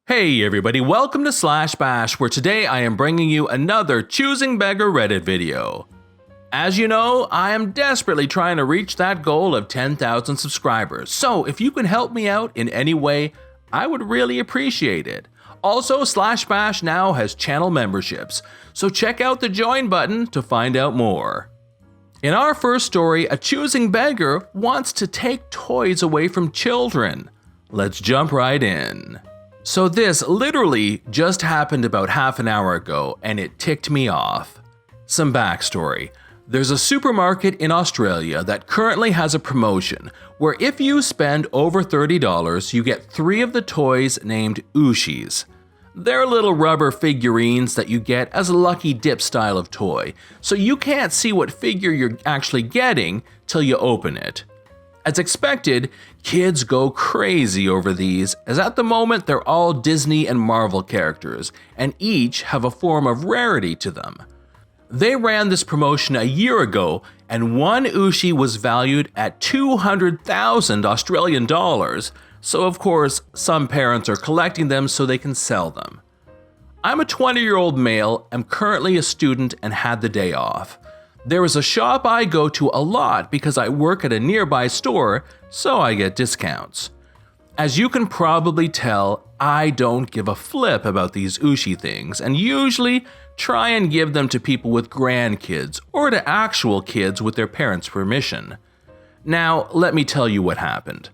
Hey everybody, welcome to Slash Bash, where today I am bringing you another Choosing Beggar Reddit video. As you know, I am desperately trying to reach that goal of 10,000 subscribers, so if you can help me out in any way, I would really appreciate it. Also, Slash Bash now has channel memberships, so check out the join button to find out more. In our first story, a choosing beggar wants to take toys away from children. Let's jump right in. So this literally just happened about half an hour ago, and it ticked me off. Some backstory. There's a supermarket in Australia that currently has a promotion where if you spend over $30, you get 3 of the toys named Ooshis. They're little rubber figurines that you get as a lucky dip style of toy, so you can't see what figure you're actually getting till you open it. As expected, kids go crazy over these, as at the moment they're all Disney and Marvel characters, and each have a form of rarity to them. They ran this promotion a year ago, and one Ooshi was valued at 200,000 Australian dollars, so of course some parents are collecting them so they can sell them. I'm a 20-year-old male, am currently a student, and had the day off. There is a shop I go to a lot because I work at a nearby store, so I get discounts. As you can probably tell, I don't give a flip about these Ooshi things and usually try and give them to people with grandkids or to actual kids with their parents' permission. Now, let me tell you what happened.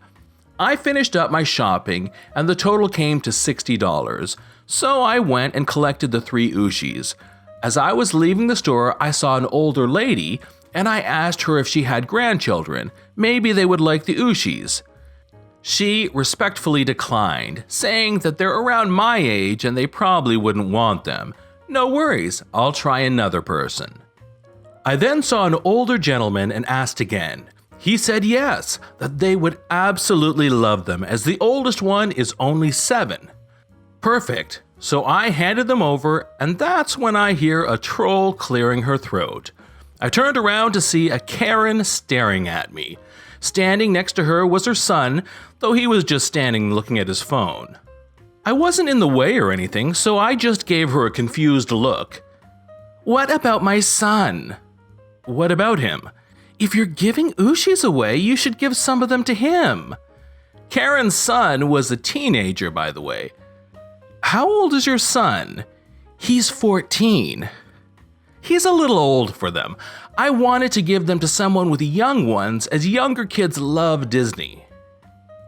I finished up my shopping and the total came to $60, so I went and collected the 3 Ooshis. As I was leaving the store, I saw an older lady, and I asked her if she had grandchildren. Maybe they would like the Ooshis. She respectfully declined, saying that they're around my age and they probably wouldn't want them. No worries, I'll try another person. I then saw an older gentleman and asked again. He said yes, that they would absolutely love them, as the oldest one is only 7. Perfect. So I handed them over, and that's when I hear a troll clearing her throat. I turned around to see a Karen staring at me. Standing next to her was her son, though he was just standing looking at his phone. I wasn't in the way or anything, so I just gave her a confused look. What about my son? What about him? If you're giving Ooshis away, you should give some of them to him. Karen's son was a teenager, by the way. How old is your son? He's 14. He's a little old for them. I wanted to give them to someone with young ones, as younger kids love Disney.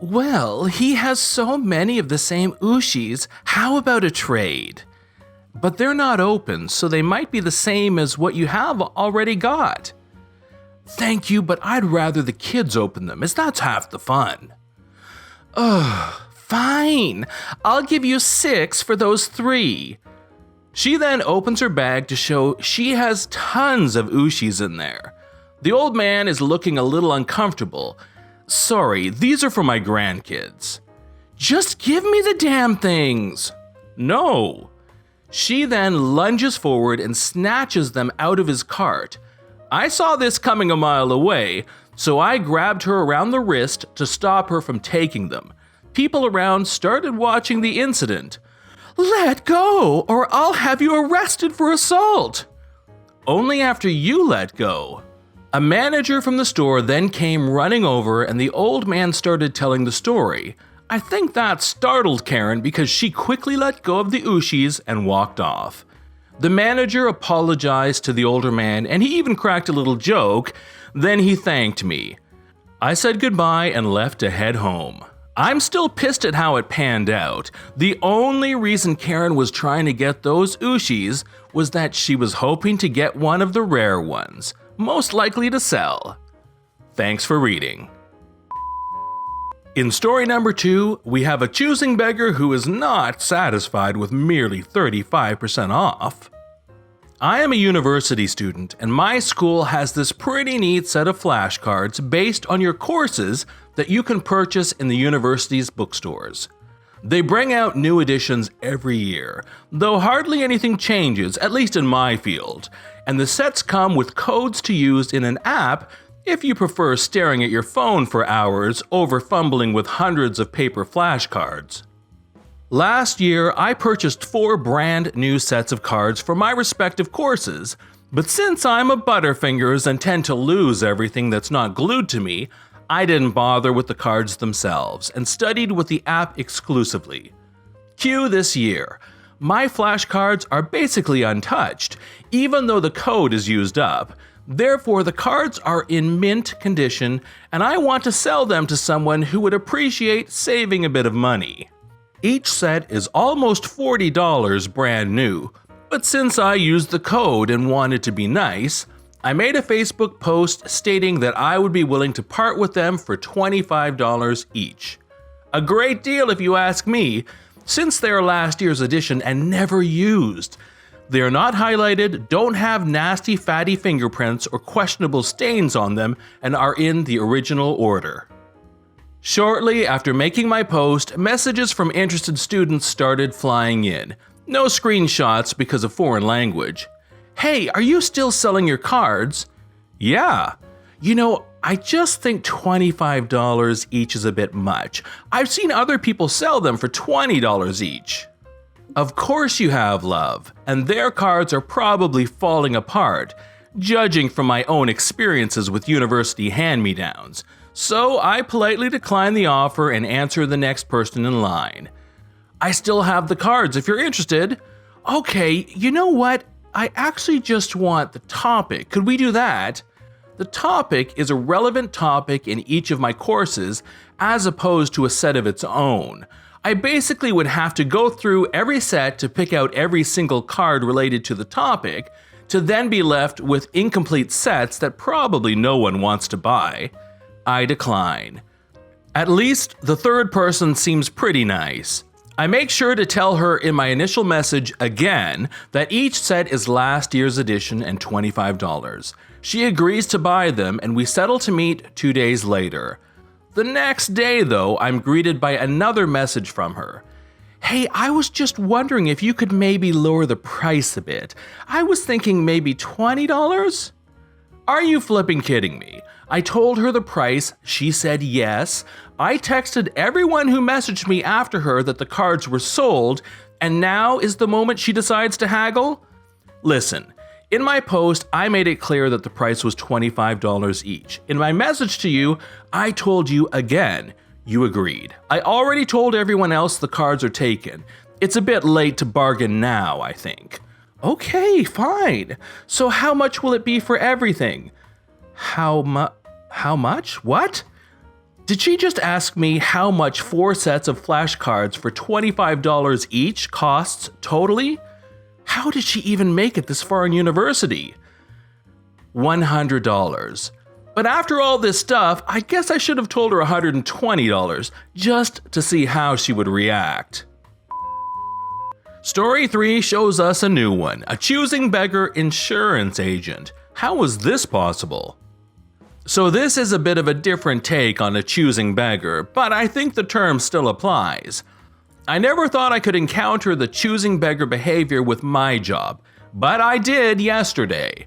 Well, he has so many of the same Ooshis, how about a trade? But they're not open, so they might be the same as what you have already got. Thank you, but I'd rather the kids open them, as that's half the fun. Ugh. Fine, I'll give you 6 for those 3. She then opens her bag to show she has tons of Ooshis in there. The old man is looking a little uncomfortable. Sorry, these are for my grandkids. Just give me the damn things. No. She then lunges forward and snatches them out of his cart. I saw this coming a mile away, so I grabbed her around the wrist to stop her from taking them. People around started watching the incident. Let go, or I'll have you arrested for assault. Only after you let go. A manager from the store then came running over and the old man started telling the story. I think that startled Karen because she quickly let go of the Ooshis and walked off. The manager apologized to the older man and he even cracked a little joke. Then he thanked me. I said goodbye and left to head home. I'm still pissed at how it panned out. The only reason Karen was trying to get those Ooshis was that she was hoping to get one of the rare ones, most likely to sell. Thanks for reading. In story number 2, we have a choosing beggar who is not satisfied with merely 35% off. I am a university student, and my school has this pretty neat set of flashcards based on your courses that you can purchase in the university's bookstores. They bring out new editions every year, though hardly anything changes, at least in my field, and the sets come with codes to use in an app if you prefer staring at your phone for hours over fumbling with hundreds of paper flashcards. Last year, I purchased 4 brand new sets of cards for my respective courses, but since I'm a Butterfingers and tend to lose everything that's not glued to me, I didn't bother with the cards themselves and studied with the app exclusively. Cue this year. My flashcards are basically untouched, even though the code is used up. Therefore, the cards are in mint condition, and I want to sell them to someone who would appreciate saving a bit of money. Each set is almost $40 brand new, but since I used the code and wanted to be nice, I made a Facebook post stating that I would be willing to part with them for $25 each. A great deal if you ask me, since they are last year's edition and never used. They are not highlighted, don't have nasty fatty fingerprints or questionable stains on them, and are in the original order. Shortly after making my post, messages from interested students started flying in. No screenshots because of foreign language. Hey, are you still selling your cards? Yeah. You know, I just think $25 each is a bit much. I've seen other people sell them for $20 each. Of course you have, love, and their cards are probably falling apart, judging from my own experiences with university hand-me-downs. So I politely decline the offer and answer the next person in line. I still have the cards if you're interested. Okay, you know what? I actually just want the topic. Could we do that? The topic is a relevant topic in each of my courses as opposed to a set of its own. I basically would have to go through every set to pick out every single card related to the topic, to then be left with incomplete sets that probably no one wants to buy. I decline. At least the third person seems pretty nice. I make sure to tell her in my initial message again that each set is last year's edition and $25. She agrees to buy them and we settle to meet 2 days later. The next day, though, I'm greeted by another message from her. Hey, I was just wondering if you could maybe lower the price a bit. I was thinking maybe $20? Are you flipping kidding me? I told her the price, she said yes. I texted everyone who messaged me after her that the cards were sold, and now is the moment she decides to haggle? Listen. In my post, I made it clear that the price was $25 each. In my message to you, I told you again. You agreed. I already told everyone else the cards are taken. It's a bit late to bargain now, I think. Okay, fine. So how much will it be for everything? How much? What? Did she just ask me how much 4 sets of flashcards for $25 each costs totally? How did she even make it this far in university? $100. But after all this stuff, I guess I should have told her $120, just to see how she would react. Story 3 shows us a new one, a Choosing Beggar insurance agent. How was this possible? So this is a bit of a different take on a Choosing Beggar, but I think the term still applies. I never thought I could encounter the Choosing Beggar behavior with my job, but I did yesterday.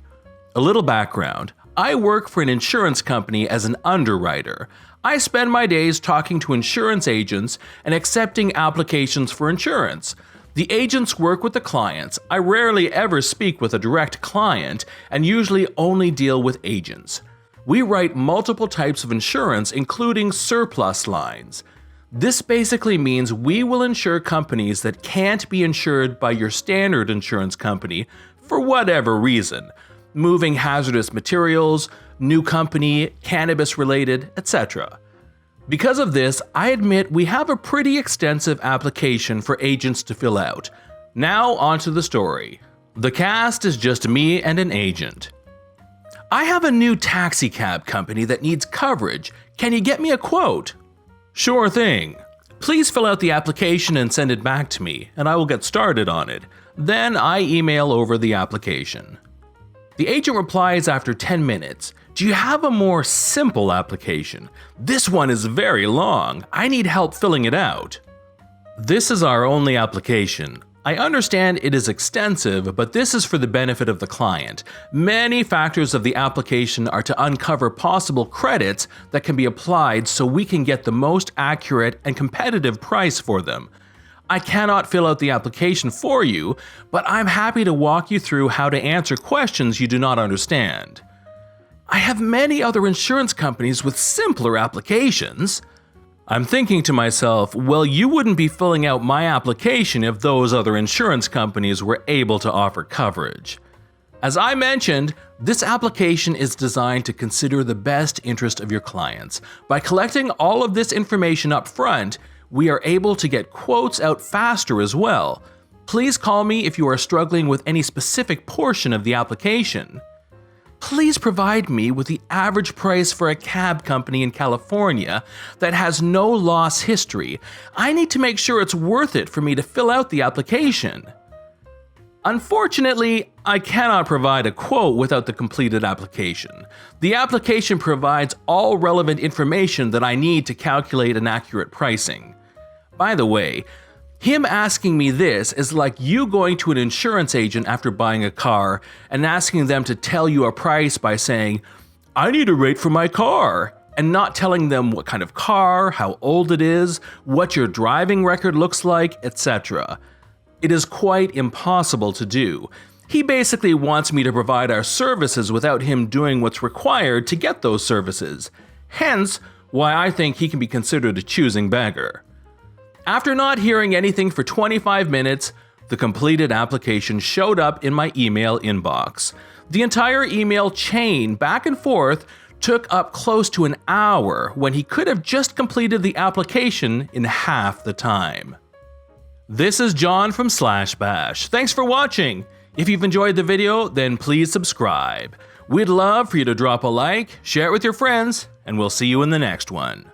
A little background. I work for an insurance company as an underwriter. I spend my days talking to insurance agents and accepting applications for insurance. The agents work with the clients. I rarely ever speak with a direct client and usually only deal with agents. We write multiple types of insurance, including surplus lines. This basically means we will insure companies that can't be insured by your standard insurance company for whatever reason. Moving hazardous materials, new company, cannabis-related, etc. Because of this, I admit we have a pretty extensive application for agents to fill out. Now onto the story. The cast is just me and an agent. I have a new taxi cab company that needs coverage. Can you get me a quote? Sure thing. Please fill out the application and send it back to me, and I will get started on it. Then I email over the application. The agent replies after 10 minutes. Do you have a more simple application? This one is very long. I need help filling it out. This is our only application. I understand it is extensive, but this is for the benefit of the client. Many factors of the application are to uncover possible credits that can be applied so we can get the most accurate and competitive price for them. I cannot fill out the application for you, but I'm happy to walk you through how to answer questions you do not understand. I have many other insurance companies with simpler applications. I'm thinking to myself, well, you wouldn't be filling out my application if those other insurance companies were able to offer coverage. As I mentioned, this application is designed to consider the best interest of your clients. By collecting all of this information up front, we are able to get quotes out faster as well. Please call me if you are struggling with any specific portion of the application. Please provide me with the average price for a cab company in California that has no loss history. I need to make sure it's worth it for me to fill out the application. Unfortunately, I cannot provide a quote without the completed application. The application provides all relevant information that I need to calculate an accurate pricing. By the way, him asking me this is like you going to an insurance agent after buying a car and asking them to tell you a price by saying, "I need a rate for my car," and not telling them what kind of car, how old it is, what your driving record looks like, etc. It is quite impossible to do. He basically wants me to provide our services without him doing what's required to get those services. Hence, why I think he can be considered a choosing beggar. After not hearing anything for 25 minutes, the completed application showed up in my email inbox. The entire email chain back and forth took up close to an hour when he could have just completed the application in half the time. This is John from /bash. Thanks for watching. If you've enjoyed the video, then please subscribe. We'd love for you to drop a like, share it with your friends, and we'll see you in the next one.